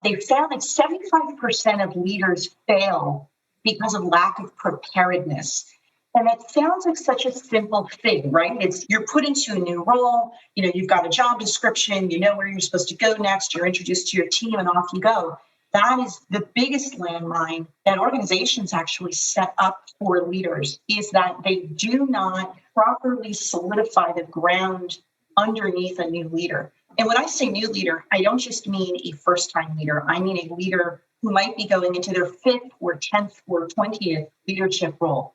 they found that 75% of leaders fail because of lack of preparedness. And it sounds like such a simple thing, right? It's you're put into a new role, you've got a job description, you know where you're supposed to go next, you're introduced to your team, and off you go. That is the biggest landmine that organizations actually set up for leaders, is that they do not properly solidify the ground underneath a new leader. And when I say new leader, I don't just mean a first-time leader. I mean a leader who might be going into their 5th or 10th or 20th leadership role.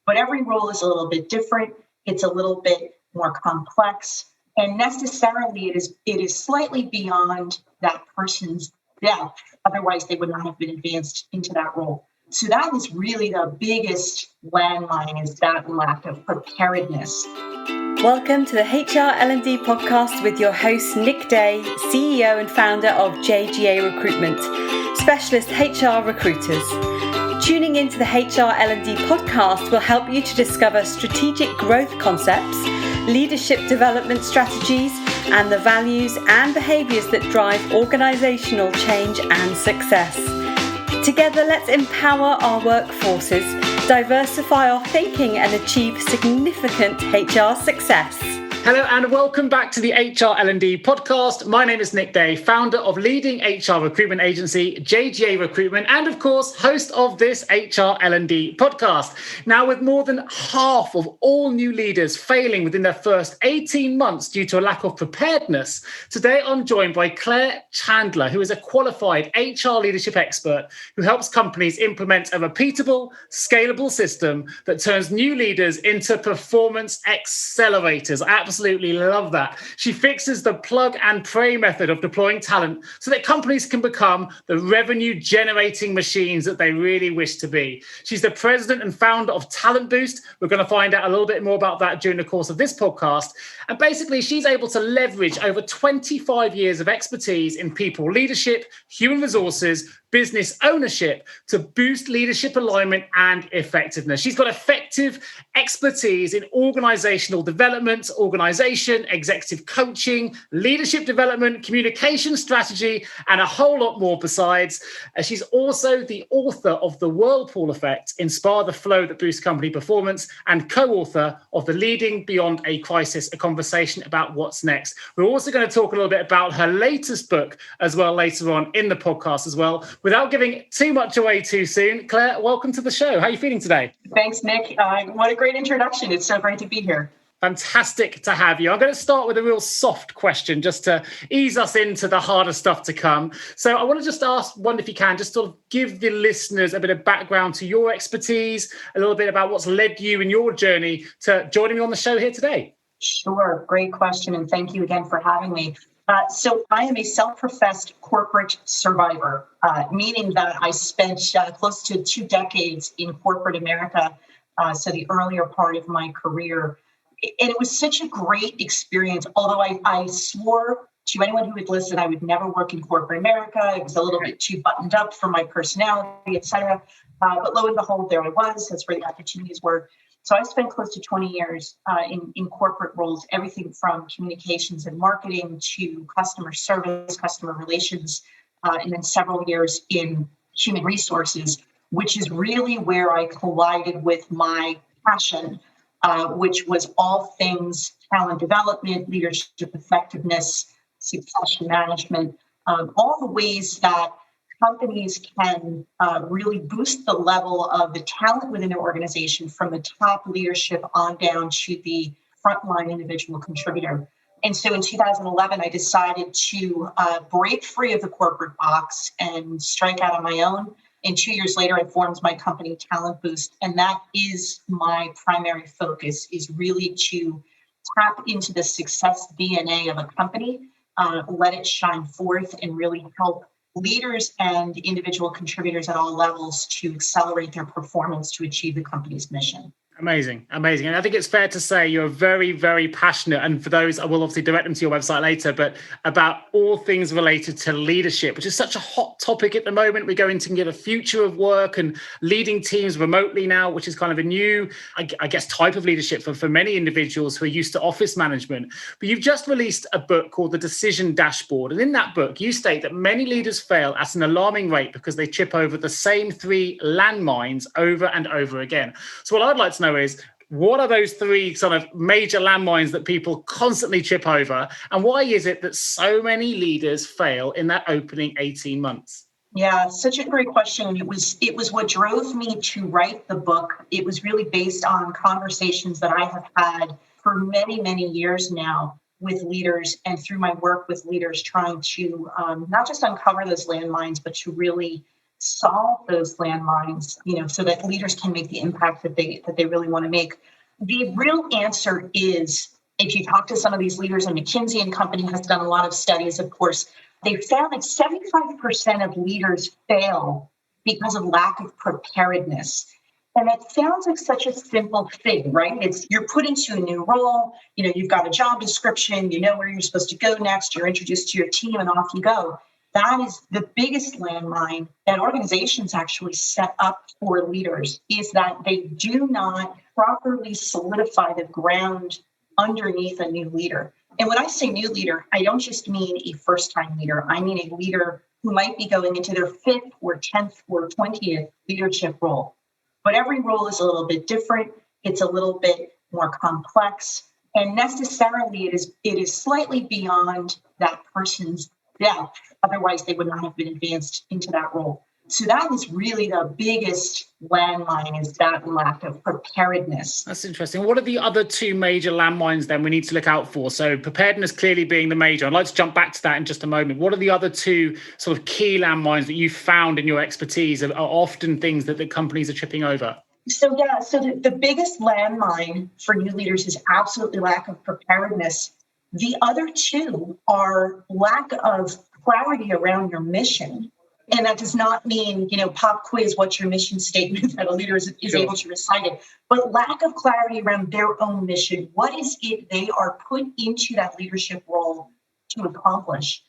But every role is a little bit different. It's a little bit more complex. And necessarily, it is slightly beyond that person's depth. Otherwise, they would not have been advanced into that role. So that is really the biggest landmine, is that lack of preparedness. Welcome to the HR L&D podcast with your host, Nick Day, CEO and founder of JGA Recruitment, specialist HR recruiters. Tuning into the HR L&D podcast will help you to discover strategic growth concepts, leadership development strategies, and the values and behaviours that drive organisational change and success. Together, let's empower our workforces, diversify our thinking, and achieve significant HR success. Hello and welcome back to the HR L&D podcast. My name is Nick Day, founder of leading HR recruitment agency, JGA Recruitment, and of course, host of this HR L&D podcast. Now, with more than half of all new leaders failing within their first 18 months due to a lack of preparedness, today I'm joined by Claire Chandler, who is a qualified HR leadership expert who helps companies implement a repeatable, scalable system that turns new leaders into performance accelerators. Absolutely love that. She fixes the plug and pray method of deploying talent so that companies can become the revenue generating machines that they really wish to be. She's the president and founder of Talent Boost. We're going to find out a little bit more about that during the course of this podcast. And basically, she's able to leverage over 25 years of expertise in people leadership, human resources, business ownership to boost leadership alignment and effectiveness. She's got effective expertise in organizational development, organization, executive coaching, leadership development, communication strategy, and a whole lot more besides. She's also the author of The Whirlpool Effect, Inspire the Flow That Boosts Company Performance, and co-author of The Leading Beyond a Crisis, a conversation about what's next. We're also going to talk a little bit about her latest book as well later on in the podcast as well. Without giving too much away too soon, Claire, welcome to the show. How are you feeling today? Thanks, Nick. What a great introduction. It's so great to be here. Fantastic to have you. I'm going to start with a real soft question just to ease us into the harder stuff to come. So I want to just ask, one, if you can, just sort of give the listeners a bit of background to your expertise, a little bit about what's led you in your journey to joining me on the show here today. Sure. Great question. And thank you again for having me. So I am a self-professed corporate survivor, meaning that I spent close to 2 decades in corporate America, so the earlier part of my career. And it was such a great experience, although I swore to anyone who would listen I would never work in corporate America. It was a little bit too buttoned up for my personality, et cetera. But lo and behold, there I was. That's where the opportunities were. So I spent close to 20 years in corporate roles, everything from communications and marketing to customer service, customer relations, and then several years in human resources, which is really where I collided with my passion, which was all things talent development, leadership effectiveness, succession management, all the ways that companies can really boost the level of the talent within their organization from the top leadership on down to the frontline individual contributor. And so in 2011, I decided to break free of the corporate box and strike out on my own. And 2 years later, I formed my company, Talent Boost. And that is my primary focus, is really to tap into the success DNA of a company, let it shine forth, and really help leaders and individual contributors at all levels to accelerate their performance to achieve the company's mission. Amazing. And I think it's fair to say you're very, very passionate. And for those, I will obviously direct them to your website later, but about all things related to leadership, which is such a hot topic at the moment. We're going to get a future of work and leading teams remotely now, which is kind of a new, I guess, type of leadership for many individuals who are used to office management. But you've just released a book called The Decision Dashboard. And in that book, you state that many leaders fail at an alarming rate because they trip over the same 3 landmines over and over again. So what I'd like to know is, what are those 3 sort of major landmines that people constantly trip over? And why is it that so many leaders fail in that opening 18 months? Yeah, such a great question. It was what drove me to write the book. It was really based on conversations that I have had for many, many years now with leaders, and through my work with leaders, trying to not just uncover those landmines, but to really solve those landmines, so that leaders can make the impact that they really want to make. The real answer is, if you talk to some of these leaders, and McKinsey and Company has done a lot of studies, of course, they found that 75% of leaders fail because of lack of preparedness. And that sounds like such a simple thing, right? It's you're put into a new role, you've got a job description, you know where you're supposed to go next, you're introduced to your team, and off you go. That is the biggest landmine that organizations actually set up for leaders, is that they do not properly solidify the ground underneath a new leader. And when I say new leader, I don't just mean a first-time leader. I mean a leader who might be going into their 5th or 10th or 20th leadership role. But every role is a little bit different. It's a little bit more complex. And necessarily, it is slightly beyond that person's depth. Otherwise, they would not have been advanced into that role. So that is really the biggest landmine, is that lack of preparedness. That's interesting. What are the other 2 major landmines then we need to look out for? So preparedness clearly being the major. I'd like to jump back to that in just a moment. What are the other 2 sort of key landmines that you've found in your expertise are often things that the companies are tripping over? So the biggest landmine for new leaders is absolutely lack of preparedness. The other 2 are lack of clarity around your mission. And that does not mean, pop quiz, what's your mission statement, that a leader is able to recite it, but lack of clarity around their own mission. What is it they are put into that leadership role to accomplish?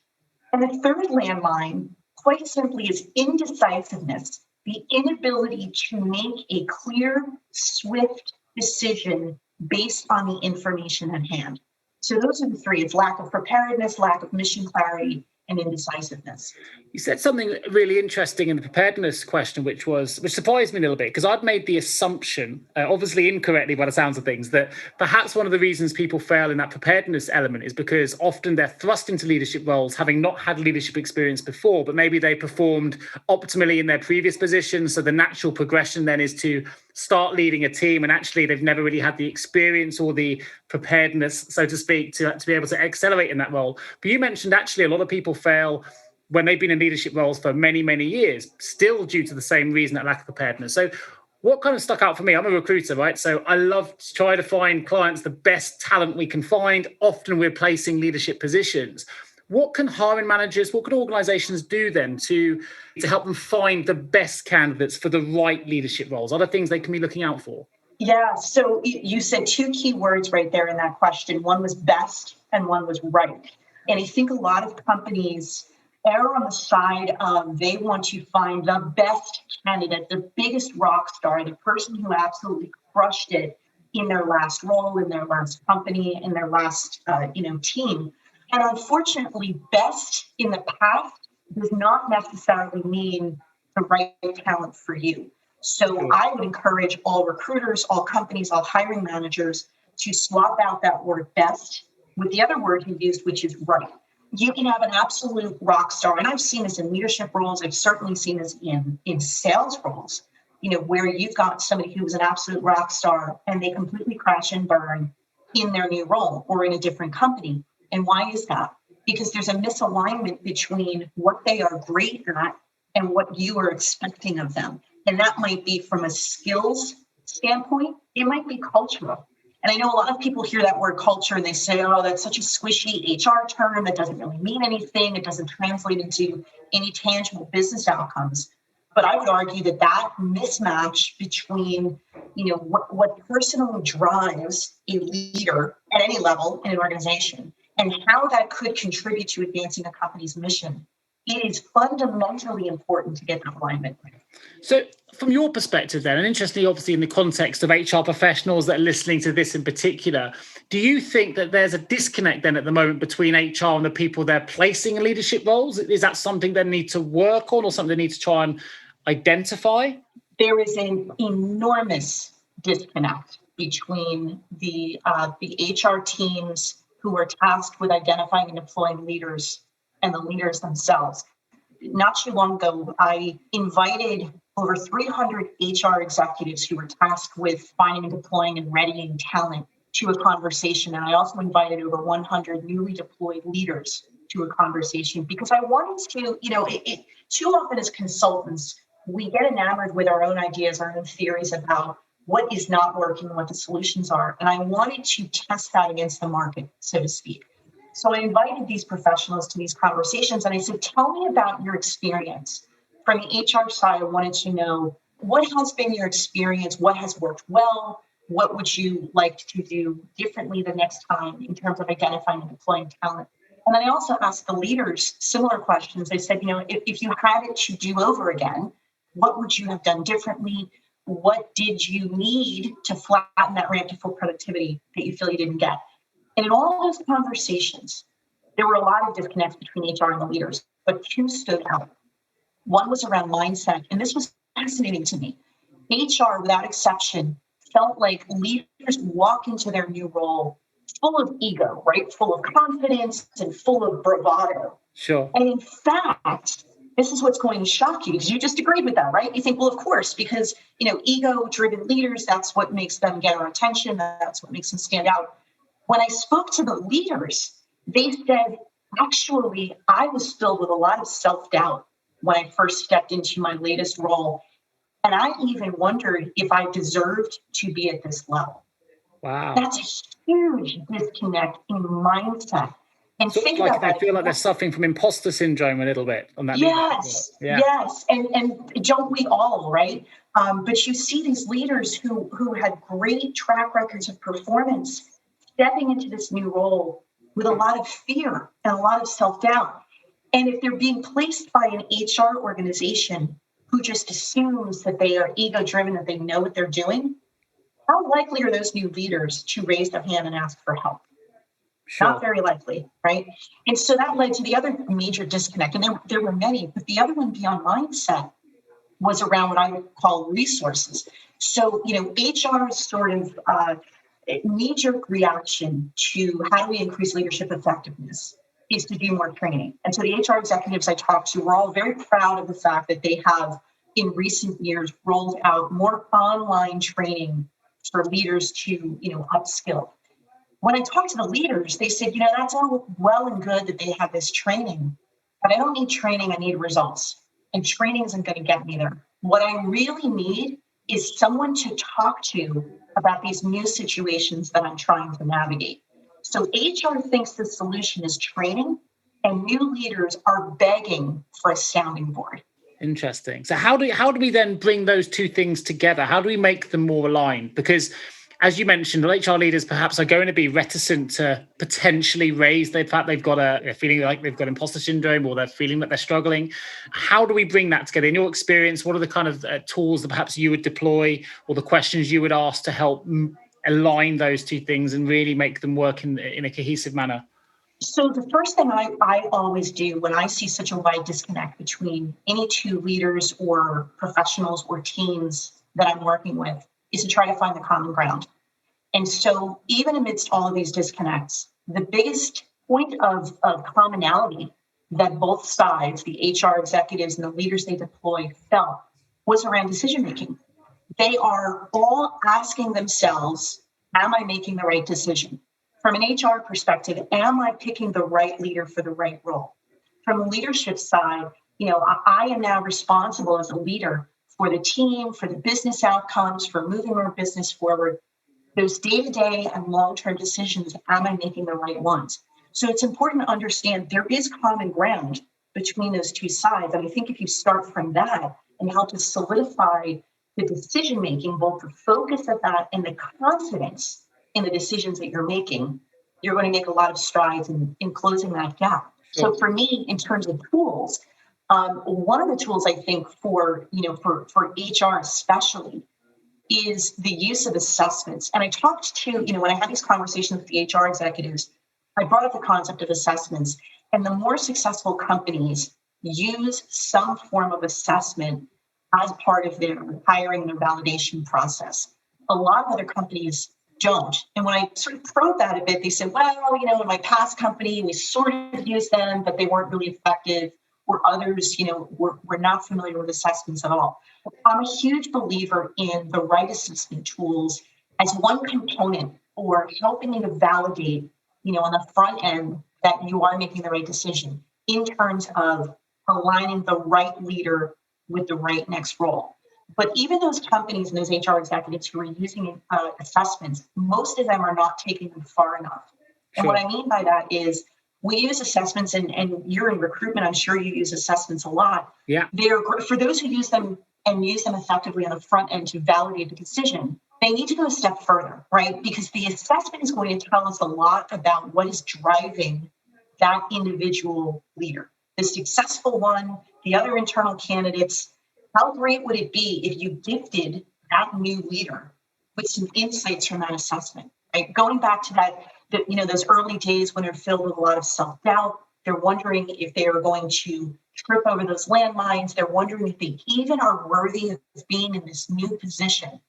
And the third landmine, quite simply, is indecisiveness, the inability to make a clear, swift decision based on the information at hand. So those are the 3. It's lack of preparedness, lack of mission clarity, and indecisiveness. You said something really interesting in the preparedness question, which surprised me a little bit, because I'd made the assumption, obviously incorrectly by the sounds of things, that perhaps one of the reasons people fail in that preparedness element is because often they're thrust into leadership roles having not had leadership experience before, but maybe they performed optimally in their previous position. So the natural progression then is to start leading a team, and actually they've never really had the experience or the preparedness, so to speak, to be able to accelerate in that role. But you mentioned actually a lot of people fail when they've been in leadership roles for many, many years, still due to the same reason, that lack of preparedness. So what kind of stuck out for me? I'm a recruiter, right? So I love to try to find clients the best talent we can find. Often we're placing leadership positions. What can hiring managers, what can organizations do then to help them find the best candidates for the right leadership roles? Are there things they can be looking out for? Yeah, so you said 2 key words right there in that question. One was best and one was right. And I think a lot of companies err on the side of they want to find the best candidate, the biggest rock star, the person who absolutely crushed it in their last role, in their last company, in their last team. And unfortunately, best in the past does not necessarily mean the right talent for you. So I would encourage all recruiters, all companies, all hiring managers to swap out that word best with the other word you used, which is right. You can have an absolute rock star, and I've seen this in leadership roles. I've certainly seen this in sales roles, where you've got somebody who is an absolute rock star and they completely crash and burn in their new role or in a different company. And why is that? Because there's a misalignment between what they are great at and what you are expecting of them. And that might be from a skills standpoint. It might be cultural. And I know a lot of people hear that word culture and they say, oh, that's such a squishy HR term that doesn't really mean anything. It doesn't translate into any tangible business outcomes. But I would argue that mismatch between, what personally drives a leader at any level in an organization and how that could contribute to advancing a company's mission it is fundamentally important to get that alignment. So from your perspective then, and interestingly, obviously in the context of HR professionals that are listening to this in particular, do you think that there's a disconnect then at the moment between HR and the people they're placing in leadership roles? Is that something they need to work on or something they need to try and identify? There is an enormous disconnect between the HR teams who are tasked with identifying and deploying leaders and the leaders themselves. Not too long ago, I invited over 300 HR executives who were tasked with finding and deploying and readying talent to a conversation. And I also invited over 100 newly deployed leaders to a conversation because I wanted to, too often as consultants, we get enamored with our own ideas, our own theories about what is not working, what the solutions are. And I wanted to test that against the market, so to speak. So I invited these professionals to these conversations and I said, tell me about your experience. From the HR side, I wanted to know what has been your experience, what has worked well, what would you like to do differently the next time in terms of identifying and deploying talent. And then I also asked the leaders similar questions. I said, if you had it to do over again, what would you have done differently? What did you need to flatten that ramp to full productivity that you feel you didn't get? And in all those conversations, there were a lot of disconnects between HR and the leaders, but two stood out. One was around mindset, and this was fascinating to me. HR, without exception, felt like leaders walk into their new role full of ego, right? Full of confidence and full of bravado. Sure. And in fact, this is what's going to shock you because you just agreed with that, right? You think, well, of course, because, ego-driven leaders, that's what makes them get our attention. That's what makes them stand out. When I spoke to the leaders, they said, actually, I was filled with a lot of self-doubt when I first stepped into my latest role. And I even wondered if I deserved to be at this level. Wow. That's a huge disconnect in mindset. And so think about that. I feel like they're suffering from imposter syndrome a little bit on that. Yes. And don't we all, right? But you see these leaders who had great track records of performance stepping into this new role with a lot of fear and a lot of self-doubt. And if they're being placed by an HR organization who just assumes that they are ego-driven, that they know what they're doing, how likely are those new leaders to raise their hand and ask for help? Sure. Not very likely, right? And so that led to the other major disconnect. And there were many, but the other one beyond mindset was around what I would call resources. So, HR's sort of knee-jerk reaction to how do we increase leadership effectiveness is to do more training. And so the HR executives I talked to were all very proud of the fact that they have, in recent years, rolled out more online training for leaders to, upskill. When I talked to the leaders, they said, that's all well and good that they have this training, but I don't need training, I need results. And training isn't going to get me there. What I really need is someone to talk to about these new situations that I'm trying to navigate. So HR thinks the solution is training, and new leaders are begging for a sounding board. Interesting. So how do we then bring those two things together? How do we make them more aligned? Because as you mentioned, HR leaders perhaps are going to be reticent to potentially raise the fact they've got a feeling like they've got imposter syndrome or they're feeling that they're struggling. How do we bring that together? In your experience, what are the kind of tools that perhaps you would deploy or the questions you would ask to help align those two things and really make them work in a cohesive manner? So the first thing I always do when I see such a wide disconnect between any two leaders or professionals or teams that I'm working with is to try to find the common ground. And so even amidst all of these disconnects, the biggest point of commonality that both sides, the HR executives and the leaders they deploy, felt was around decision-making. They are all asking themselves, am I making the right decision? From an HR perspective, am I picking the right leader for the right role? From the leadership side, I am now responsible as a leader for the team, for the business outcomes, for moving our business forward. Those day-to-day and long-term decisions, am I making the right ones? So it's important to understand there is common ground between those two sides. And I think if you start from that and help to solidify the decision-making, both the focus of that and the confidence in the decisions that you're making, you're going to make a lot of strides in closing that gap. Sure. So for me, in terms of tools, One of the tools I think for HR especially is the use of assessments. And I talked to, when I had these conversations with the HR executives, I brought up the concept of assessments. And the more successful companies use some form of assessment as part of their hiring and their validation process. A lot of other companies don't. And when I sort of probed that a bit, they said, well, in my past company, we sort of used them, but they weren't really effective. Or others, we're not familiar with assessments at all. I'm a huge believer in the right assessment tools as one component for helping you to validate, on the front end that you are making the right decision in terms of aligning the right leader with the right next role. But even those companies and those HR executives who are using assessments, most of them are not taking them far enough. And what I mean by that is we use assessments, and you're in recruitment, I'm sure you use assessments a lot. Yeah. They're for those who use them and use them effectively on the front end to validate the decision. They need to go a step further, right? Because the assessment is going to tell us a lot about what is driving that individual leader, the successful one, the other internal candidates. How great would it be if you gifted that new leader with some insights from that assessment, right? Going back to that, those early days when they're filled with a lot of self-doubt, they're wondering if they are going to trip over those landmines. They're wondering if they even are worthy of being in this new position.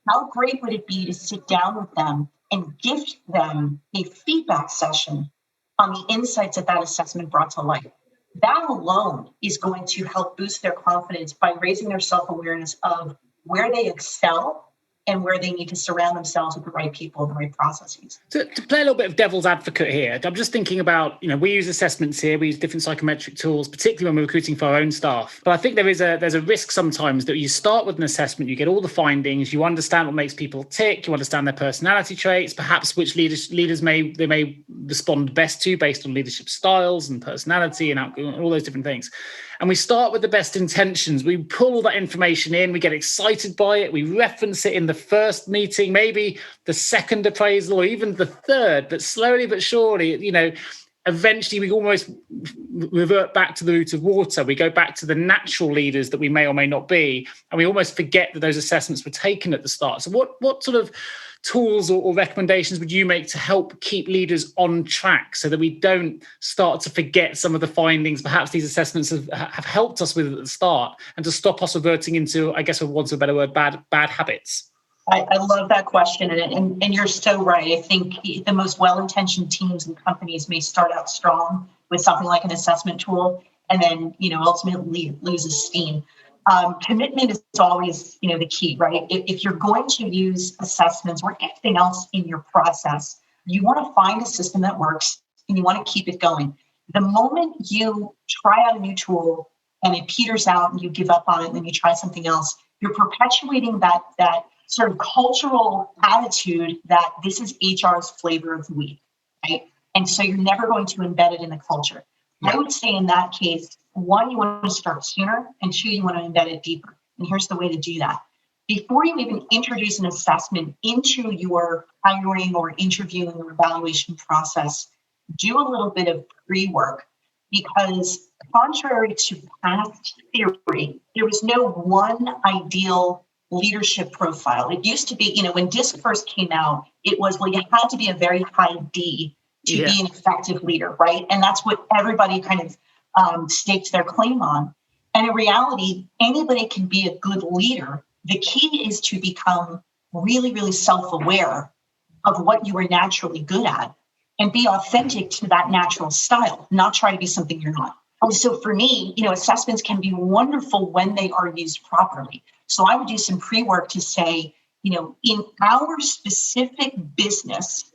How great would it be to sit down with them and gift them a feedback session on the insights that assessment brought to light? That alone is going to help boost their confidence by raising their self-awareness of where they excel and where they need to surround themselves with the right people and the right processes. To play a little bit of devil's advocate here, I'm just thinking about, we use assessments here, we use different psychometric tools, particularly when we're recruiting for our own staff. But I think there's a risk sometimes that you start with an assessment, you get all the findings, you understand what makes people tick, you understand their personality traits, perhaps which leaders may respond best to based on leadership styles and personality and all those different things. And we start with the best intentions. We pull all that information in, we get excited by it, we reference it in the first meeting, maybe the second appraisal or even the third, but slowly but surely, eventually we almost revert back to the root of water. We go back to the natural leaders that we may or may not be, and we almost forget that those assessments were taken at the start. So what sort of tools or recommendations would you make to help keep leaders on track so that we don't start to forget some of the findings perhaps these assessments have helped us with at the start, and to stop us reverting into, I guess for want of a better word, bad habits? I love that question. And you're so right. I think the most well-intentioned teams and companies may start out strong with something like an assessment tool and then, ultimately loses steam. Commitment is always, the key, right? If you're going to use assessments or anything else in your process, you want to find a system that works and you want to keep it going. The moment you try out a new tool and it peters out and you give up on it and then you try something else, you're perpetuating that sort of cultural attitude that this is HR's flavor of the week, right? And so you're never going to embed it in the culture. I would say in that case, one, you want to start sooner, and two, you want to embed it deeper. And here's the way to do that. Before you even introduce an assessment into your hiring or interviewing or evaluation process, do a little bit of pre-work, because contrary to past theory, there was no one ideal leadership profile. It used to be, when DISC first came out, it was, you had to be a very high D to be an effective leader, right? And that's what everybody kind of staked their claim on. And in reality, anybody can be a good leader. The key is to become really, really self-aware of what you are naturally good at and be authentic to that natural style, not try to be something you're not. And so for me, assessments can be wonderful when they are used properly. So I would do some pre-work to say, in our specific business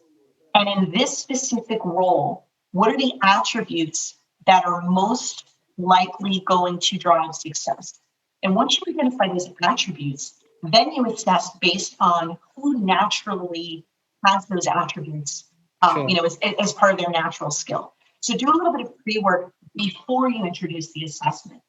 and in this specific role, what are the attributes that are most likely going to drive success? And once you identify those attributes, then you assess based on who naturally has those attributes, as part of their natural skill. So do a little bit of pre-work before you introduce the assessment.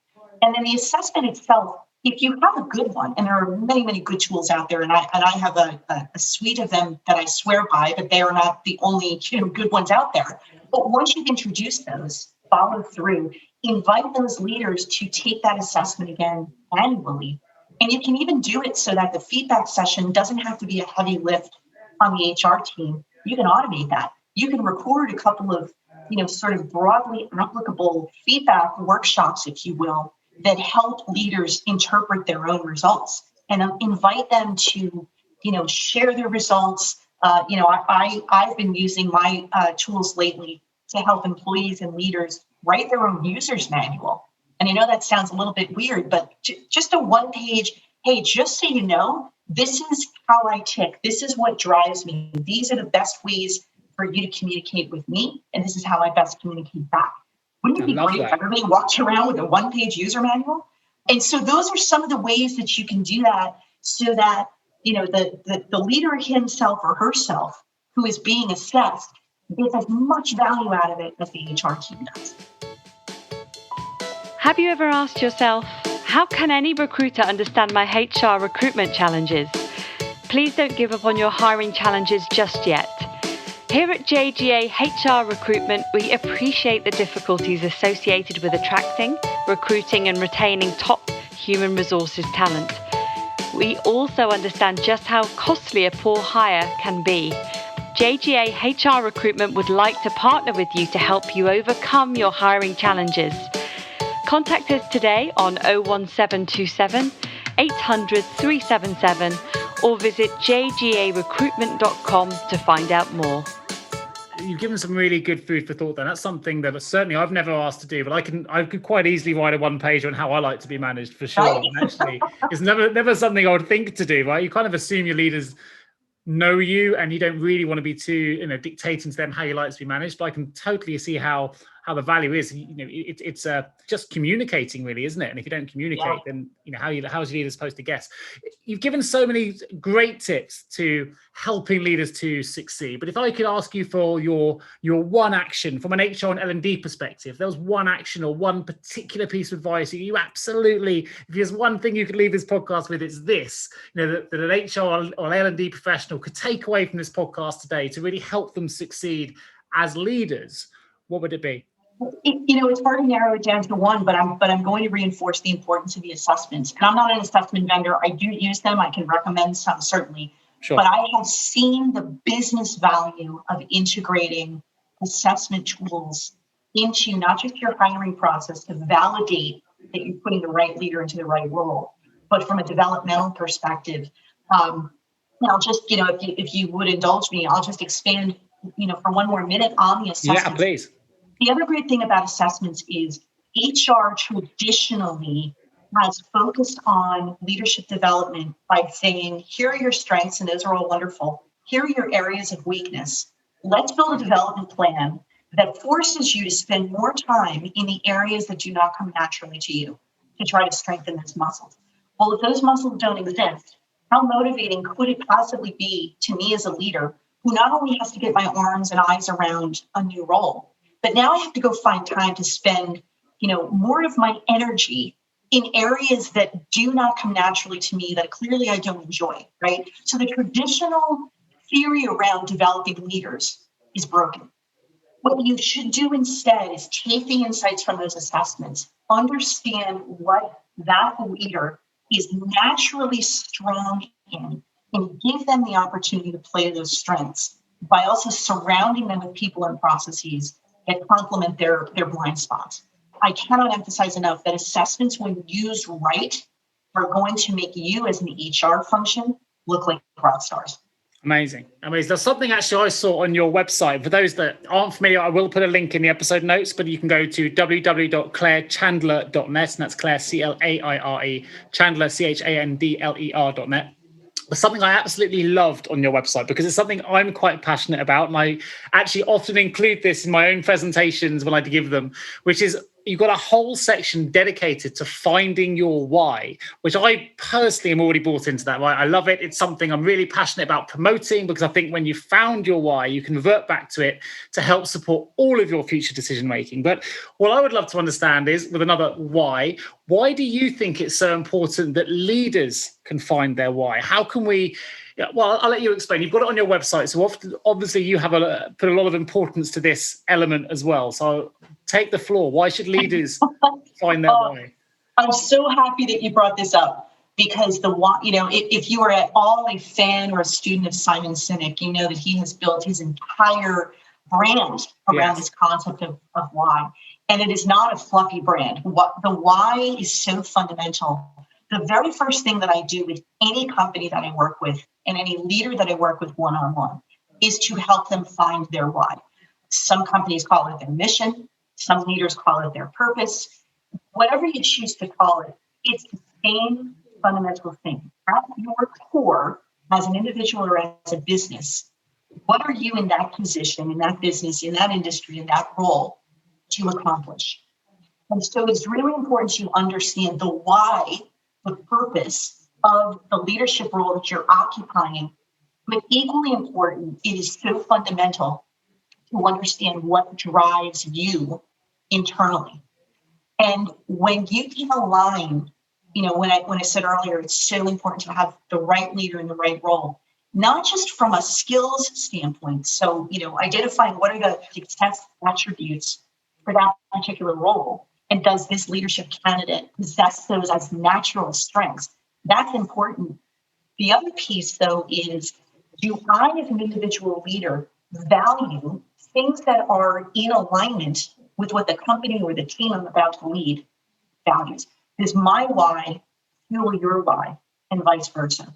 And then the assessment itself, if you have a good one, and there are many, many good tools out there, and I have a suite of them that I swear by, but they are not the only good ones out there. But once you've introduced those, follow through. invite those leaders to take that assessment again annually. And you can even do it so that the feedback session doesn't have to be a heavy lift on the HR team. You can automate that. You can record a couple of, sort of broadly applicable feedback workshops, if you will, that help leaders interpret their own results and invite them to, share their results. I've been using my tools lately to help employees and leaders write their own user's manual. And I know that sounds a little bit weird, but just a one-page, hey, just so you know, this is how I tick. This is what drives me. These are the best ways for you to communicate with me, and this is how I best communicate back. Wouldn't it be great if everybody walked around with a one-page user manual? And so those are some of the ways that you can do that so that, the leader himself or herself who is being assessed gets as much value out of it as the HR team does. Have you ever asked yourself, how can any recruiter understand my HR recruitment challenges? Please don't give up on your hiring challenges just yet. Here at JGA HR Recruitment, we appreciate the difficulties associated with attracting, recruiting and retaining top human resources talent. We also understand just how costly a poor hire can be. JGA HR Recruitment would like to partner with you to help you overcome your hiring challenges. Contact us today on 01727 800 377 or visit jgarecruitment.com to find out more. You've given some really good food for thought then. That's something that certainly I've never asked to do, but I could quite easily write a one-pager on how I like to be managed for sure. And actually, it's never something I would think to do, right? You kind of assume your leaders know you and you don't really want to be too, dictating to them how you like to be managed. But I can totally see how the value is. It's just communicating, really, isn't it? And if you don't communicate, then how's your leader supposed to guess? You've given so many great tips to helping leaders to succeed. But if I could ask you for your one action from an HR and L&D perspective, if there was one action or one particular piece of advice you absolutely, if there's one thing you could leave this podcast with, it's this, that an HR or L&D professional could take away from this podcast today to really help them succeed as leaders, what would it be? It's hard to narrow it down to one, but I'm going to reinforce the importance of the assessments. And I'm not an assessment vendor. I do use them. I can recommend some, certainly. Sure. But I have seen the business value of integrating assessment tools into not just your hiring process to validate that you're putting the right leader into the right role, but from a developmental perspective. And I'll just, if you would indulge me, I'll just expand, for one more minute on the assessment. Yeah, please. The other great thing about assessments is HR traditionally has focused on leadership development by saying, here are your strengths, and those are all wonderful. Here are your areas of weakness. Let's build a development plan that forces you to spend more time in the areas that do not come naturally to you to try to strengthen those muscles. Well, if those muscles don't exist, how motivating could it possibly be to me as a leader who not only has to get my arms and eyes around a new role, but now I have to go find time to spend, more of my energy in areas that do not come naturally to me, that clearly I don't enjoy, right? So the traditional theory around developing leaders is broken. What you should do instead is take the insights from those assessments, understand what that leader is naturally strong in, and give them the opportunity to play those strengths by also surrounding them with people and processes that complement their blind spots. I cannot emphasize enough that assessments, when used right, are going to make you as an HR function look like rock stars. Amazing. There's something actually I saw on your website. For those that aren't familiar, I will put a link in the episode notes, but you can go to www.clairechandler.net, and that's Claire, Claire, Chandler, Chandler.net. There's something I absolutely loved on your website because it's something I'm quite passionate about. And I actually often include this in my own presentations when I give them, which is you've got a whole section dedicated to finding your why, which I personally am already bought into that, right? I love it. It's something I'm really passionate about promoting because I think when you found your why, you can revert back to it to help support all of your future decision making. But what I would love to understand is, with another why, Why do you think it's so important that leaders can find their why? How can we... Well, I'll let you explain. You've got it on your website, so obviously you have put a lot of importance to this element as well. So take the floor. Why should leaders find their why? I'm so happy that you brought this up, because the why, if you are at all a fan or a student of Simon Sinek, you know that he has built his entire brand around this concept of why. And it is not a fluffy brand. The why is so fundamental. The very first thing that I do with any company that I work with and any leader that I work with one-on-one is to help them find their why. Some companies call it their mission. Some leaders call it their purpose. Whatever you choose to call it, it's the same fundamental thing. At your core, as an individual or as a business, what are you in that position, in that business, in that industry, in that role to accomplish? And so it's really important to understand the why, the purpose of the leadership role that you're occupying. But equally important, it is so fundamental to understand what drives you internally. And when you can align, when I said earlier, it's so important to have the right leader in the right role, not just from a skills standpoint. So, identifying what are the success attributes for that particular role, and does this leadership candidate possess those as natural strengths? That's important. The other piece, though, is, do I, as an individual leader, value things that are in alignment with what the company or the team I'm about to lead values? Does my why fuel your why, and vice versa?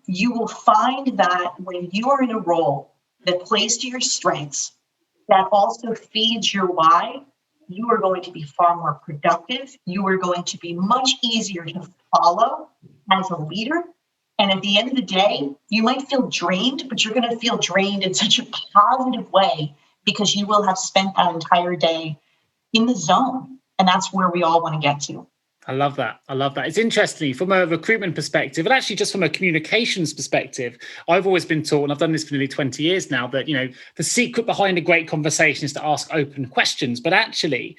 You will find that when you are in a role that plays to your strengths, that also feeds your why, you are going to be far more productive. You are going to be much easier to follow as a leader. And at the end of the day, you might feel drained, but you're going to feel drained in such a positive way, because you will have spent that entire day in the zone. And that's where we all want to get to. I love that. It's interesting from a recruitment perspective, and actually just from a communications perspective. I've always been taught, and I've done this for nearly 20 years now, that, the secret behind a great conversation is to ask open questions. But actually,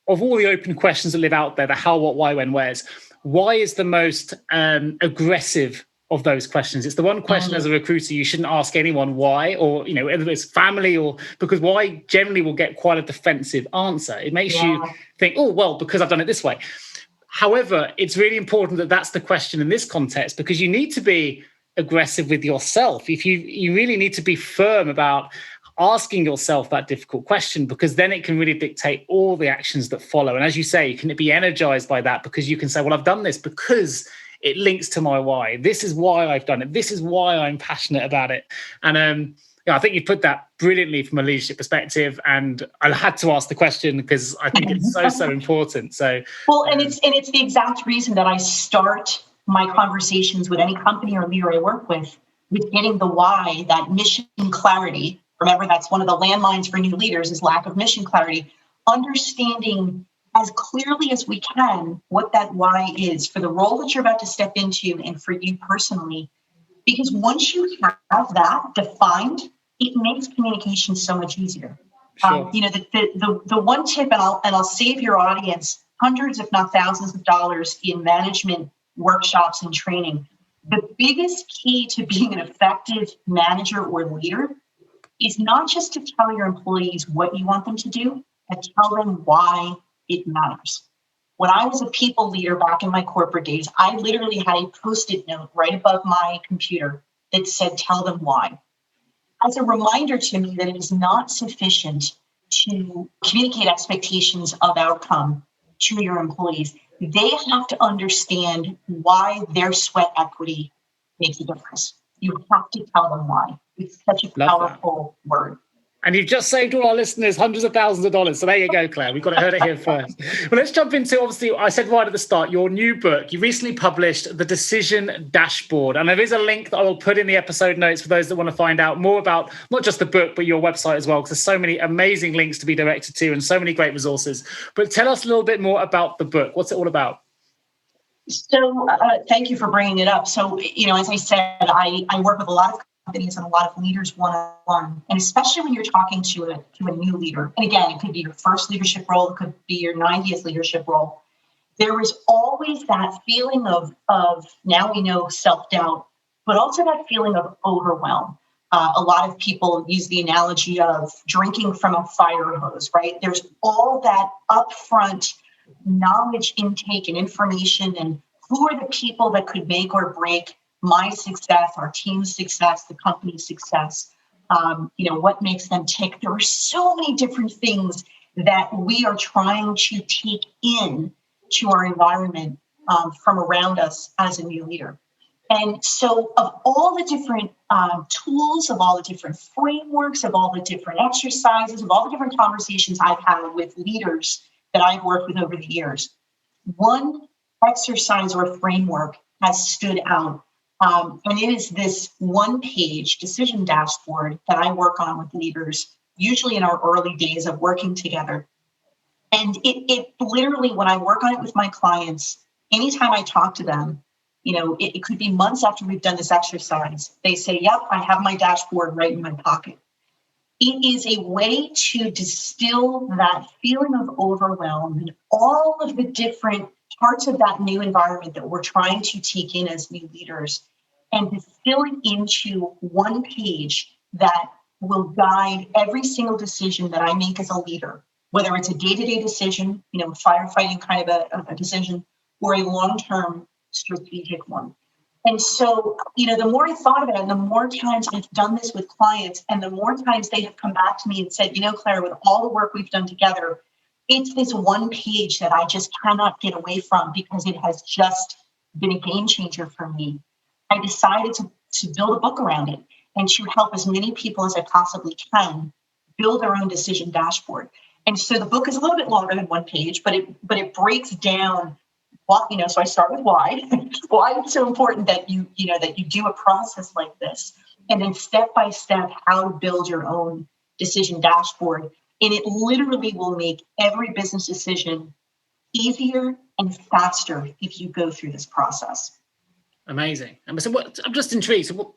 of all the open questions that live out there, the how, what, why, when, where's, why is the most aggressive of those questions? It's the one question as a recruiter you shouldn't ask anyone why, or whether it's family, or because why generally will get quite a defensive answer. It makes you think, oh, well, because I've done it this way. However, it's really important that that's the question in this context, because you need to be aggressive with yourself. If you really need to be firm about asking yourself that difficult question, because then it can really dictate all the actions that follow. And as you say, you can be energized by that, because you can say, well, I've done this because it links to my why. This is why I've done it. This is why I'm passionate about it. And I think you put that brilliantly from a leadership perspective. And I had to ask the question because I think it's so important. So, well, and it's the exact reason that I start my conversations with any company or leader I work with getting the why, that mission clarity. Remember, that's one of the landmines for new leaders, is lack of mission clarity. Understanding as clearly as we can what that why is for the role that you're about to step into and for you personally. Because once you have that defined, it makes communication so much easier. Sure. The one tip, and I'll save your audience hundreds, if not thousands of dollars in management workshops and training. The biggest key to being an effective manager or leader is not just to tell your employees what you want them to do, but tell them why it matters. When I was a people leader back in my corporate days, I literally had a Post-it note right above my computer that said, tell them why. As a reminder to me that it is not sufficient to communicate expectations of outcome to your employees. They have to understand why their sweat equity makes a difference. You have to tell them why. It's such a powerful word. And you've just saved all our listeners hundreds of thousands of dollars. So there you go, Claire. We've got to heard it here first. Well, let's jump into, obviously, I said right at the start, your new book. You recently published The Decision Dashboard. And there is a link that I will put in the episode notes for those that want to find out more about not just the book, but your website as well, because there's so many amazing links to be directed to and so many great resources. But tell us a little bit more about the book. What's it all about? So thank you for bringing it up. So, as I said, I work with a lot of companies and a lot of leaders one-on-one, and especially when you're talking to a new leader. And again, it could be your first leadership role, it could be your 90th leadership role. there was always that feeling of now we know self-doubt, but also that feeling of overwhelm. A lot of people use the analogy of drinking from a fire hose, right? There's all that upfront knowledge intake and information, and who are the people that could make or break my success, our team's success, the company's success, what makes them tick. There are so many different things that we are trying to take in to our environment from around us as a new leader. And so of all the different tools, of all the different frameworks, of all the different exercises, of all the different conversations I've had with leaders that I've worked with over the years, one exercise or framework has stood out. And it is this one-page decision dashboard that I work on with leaders, usually in our early days of working together. And it literally, when I work on it with my clients, anytime I talk to them, it could be months after we've done this exercise, they say, yep, I have my dashboard right in my pocket. It is a way to distill that feeling of overwhelm and all of the different parts of that new environment that we're trying to take in as new leaders, and distill it into one page that will guide every single decision that I make as a leader, whether it's a day-to-day decision, firefighting kind of a decision, or a long-term strategic one. And so, the more I thought about it, and the more times I've done this with clients, and the more times they have come back to me and said, Claire, with all the work we've done together, it's this one page that I just cannot get away from because it has just been a game changer for me. I decided to build a book around it and to help as many people as I possibly can build their own decision dashboard. And so the book is a little bit longer than one page, but it breaks down what, so I start with why. Why it's so important that you do a process like this, and then step by step how to build your own decision dashboard. And it literally will make every business decision easier and faster if you go through this process. Amazing. And so I'm just intrigued. So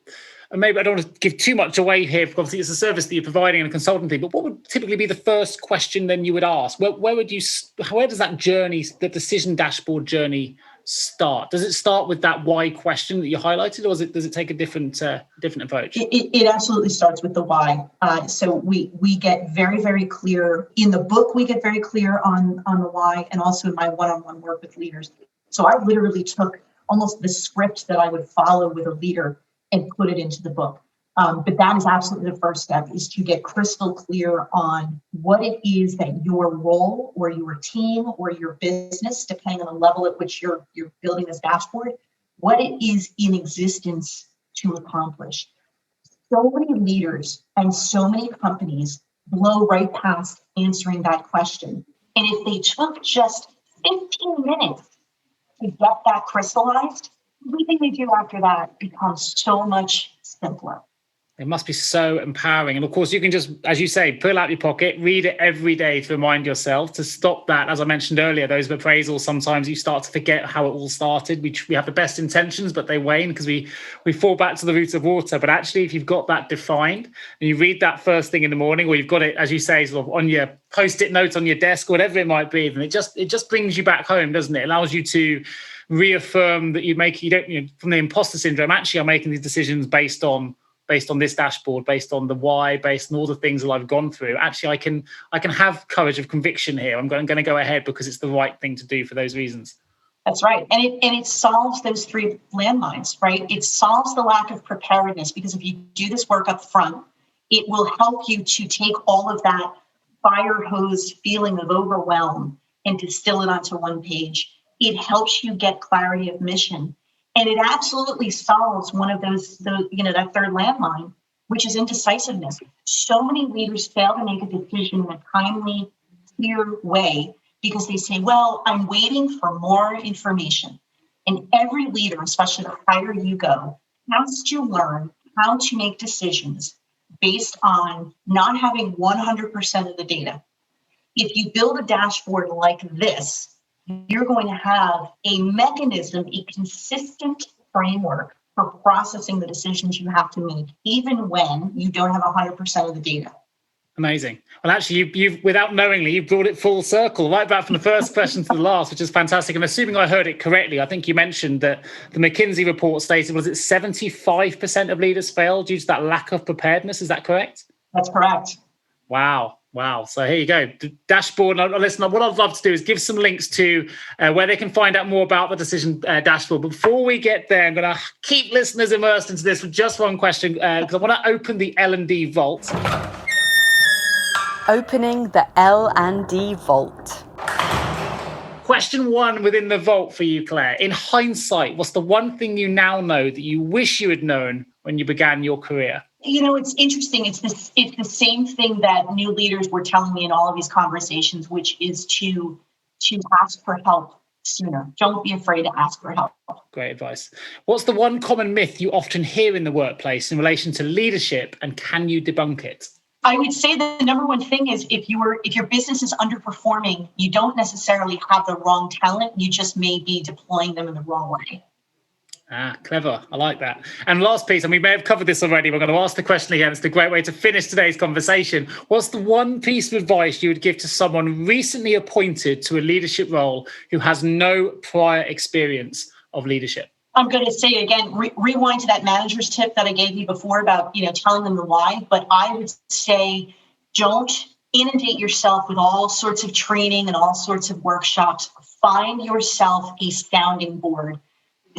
maybe I don't want to give too much away here, because obviously it's a service that you're providing and a consultancy, but what would typically be the first question then you would ask? Where does that journey, the decision dashboard journey, start? Does it start with that why question that you highlighted, or does it take a different approach? It absolutely starts with the why. So we get very, very clear in the book. We get very clear on the why, and also in my one-on-one work with leaders. So I literally took almost the script that I would follow with a leader and put it into the book. But that is absolutely the first step, is to get crystal clear on what it is that your role or your team or your business, depending on the level at which you're building this dashboard, what it is in existence to accomplish. So many leaders and so many companies blow right past answering that question. And if they took just 15 minutes to get that crystallized, everything they do after that becomes so much simpler. It must be so empowering. And of course, you can just, as you say, pull out your pocket, read it every day to remind yourself to stop that. As I mentioned earlier, those appraisals, sometimes you start to forget how it all started. We have the best intentions, but they wane because we fall back to the roots of water. But actually, if you've got that defined and you read that first thing in the morning, or you've got it, as you say, sort of on your Post-it notes on your desk, whatever it might be, then it just brings you back home, doesn't it? It allows you to reaffirm that from the imposter syndrome, actually I'm making these decisions based on this dashboard, based on the why, based on all the things that I've gone through. Actually, I can have courage of conviction here. I'm going to go ahead because it's the right thing to do for those reasons. That's right. And it solves those three landmines, right? It solves the lack of preparedness, because if you do this work up front, it will help you to take all of that fire hose feeling of overwhelm and distill it onto one page. It helps you get clarity of mission. And it absolutely solves one of that third landmine, which is indecisiveness. So many leaders fail to make a decision in a timely, clear way because they say, well, I'm waiting for more information. And every leader, especially the higher you go, has to learn how to make decisions based on not having 100% of the data. If you build a dashboard like this, you're going to have a mechanism, a consistent framework for processing the decisions you have to make, even when you don't have 100% of the data. Amazing. Well, actually, you've without knowingly, you've brought it full circle, right back from the first question to the last, which is fantastic. I'm assuming I heard it correctly. I think you mentioned that the McKinsey report stated, was it 75% of leaders fail due to that lack of preparedness? Is that correct? That's correct. Wow. So here you go. The dashboard. Listen, what I'd love to do is give some links to where they can find out more about the decision dashboard. But before we get there, I'm going to keep listeners immersed into this with just one question, because I want to open the L&D vault. Opening the L&D vault. Question one within the vault for you, Claire. In hindsight, what's the one thing you now know that you wish you had known when you began your career? It's interesting. It's the same thing that new leaders were telling me in all of these conversations, which is to ask for help sooner. Don't be afraid to ask for help. Great advice. What's the one common myth you often hear in the workplace in relation to leadership, and can you debunk it? I would say the number one thing is if your business is underperforming, you don't necessarily have the wrong talent. You just may be deploying them in the wrong way. Clever. I like that. And last piece, and we may have covered this already, we're going to ask the question again. It's the great way to finish today's conversation. What's the one piece of advice you would give to someone recently appointed to a leadership role who has no prior experience of leadership? I'm going to say again, rewind to that manager's tip that I gave you before about, telling them the why. But I would say don't inundate yourself with all sorts of training and all sorts of workshops. Find yourself a sounding board.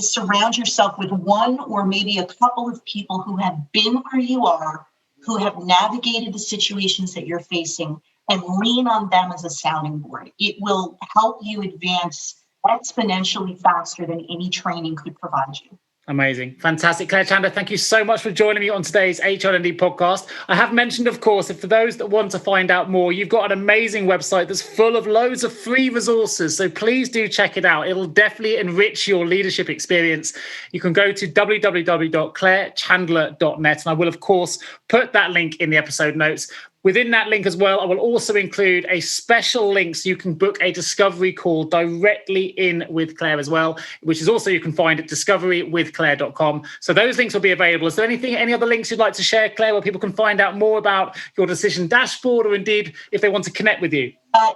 Surround yourself with one or maybe a couple of people who have been where you are, who have navigated the situations that you're facing, and lean on them as a sounding board. It will help you advance exponentially faster than any training could provide you. Amazing. Fantastic. Claire Chandler, thank you so much for joining me on today's HRLD podcast. I have mentioned, of course, if for those that want to find out more, you've got an amazing website that's full of loads of free resources. So please do check it out. It'll definitely enrich your leadership experience. You can go to www.clairechandler.net. And I will, of course, put that link in the episode notes. Within that link as well, I will also include a special link so you can book a discovery call directly in with Claire as well, which is also you can find at discoverywithclaire.com. So those links will be available. Is there any other links you'd like to share, Claire, where people can find out more about your decision dashboard, or indeed if they want to connect with you?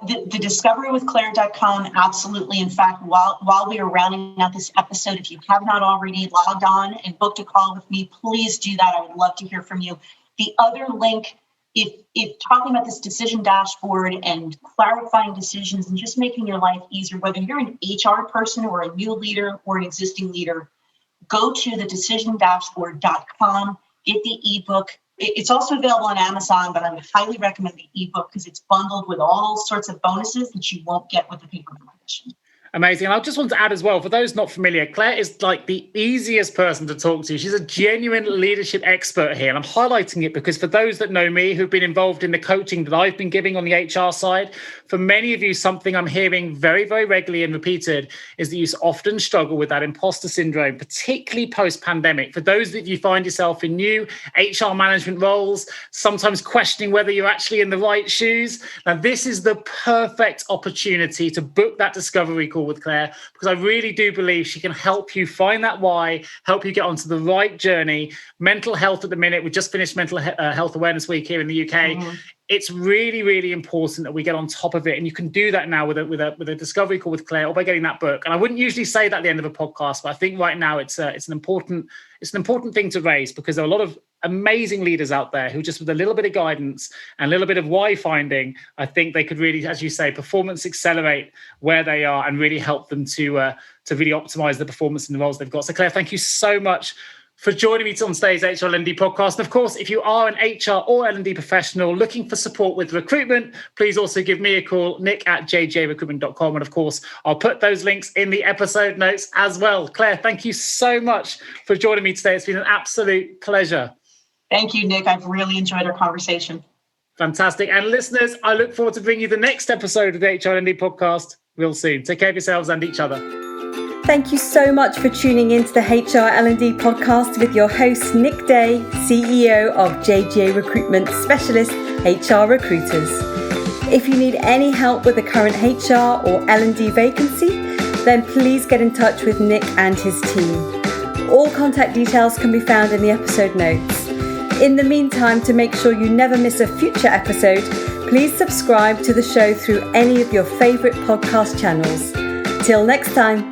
The discoverywithclaire.com, absolutely. In fact, while we are rounding out this episode, if you have not already logged on and booked a call with me, please do that. I would love to hear from you. The other link, if talking about this decision dashboard and clarifying decisions and just making your life easier, whether you're an HR person or a new leader or an existing leader, go to thedecisiondashboard.com, get the ebook. It's also available on Amazon, but I would highly recommend the ebook because it's bundled with all sorts of bonuses that you won't get with the paperback edition. Amazing. And I just want to add as well, for those not familiar, Claire is like the easiest person to talk to. She's a genuine leadership expert here. And I'm highlighting it because for those that know me, who've been involved in the coaching that I've been giving on the HR side, for many of you, something I'm hearing very, very regularly and repeated is that you often struggle with that imposter syndrome, particularly post-pandemic. For those that you find yourself in new HR management roles, sometimes questioning whether you're actually in the right shoes. Now, this is the perfect opportunity to book that discovery call with Claire, because I really do believe she can help you find that why, help you get onto the right journey. Mental health at the minute, we just finished Mental Health Awareness Week here in the UK. Mm-hmm. It's really, really important that we get on top of it. And you can do that now with a discovery call with Claire or by getting that book. And I wouldn't usually say that at the end of a podcast, but I think right now it's an important thing to raise, because there are a lot of amazing leaders out there who just with a little bit of guidance and a little bit of why finding, I think they could really, as you say, performance accelerate where they are and really help them to really optimize the performance in the roles they've got. So Claire, thank you so much for joining me on today's HR L&D podcast. And of course, if you are an HR or L&D professional looking for support with recruitment, please also give me a call, nick@jjrecruitment.com. And of course, I'll put those links in the episode notes as well. Claire, thank you so much for joining me today. It's been an absolute pleasure. Thank you, Nick. I've really enjoyed our conversation. Fantastic. And listeners, I look forward to bringing you the next episode of the HR L&D podcast real soon. Take care of yourselves and each other. Thank you so much for tuning into the HR L&D podcast with your host, Nick Day, CEO of JGA Recruitment Specialist HR Recruiters. If you need any help with the current HR or L&D vacancy, then please get in touch with Nick and his team. All contact details can be found in the episode notes. In the meantime, to make sure you never miss a future episode, please subscribe to the show through any of your favourite podcast channels. Till next time.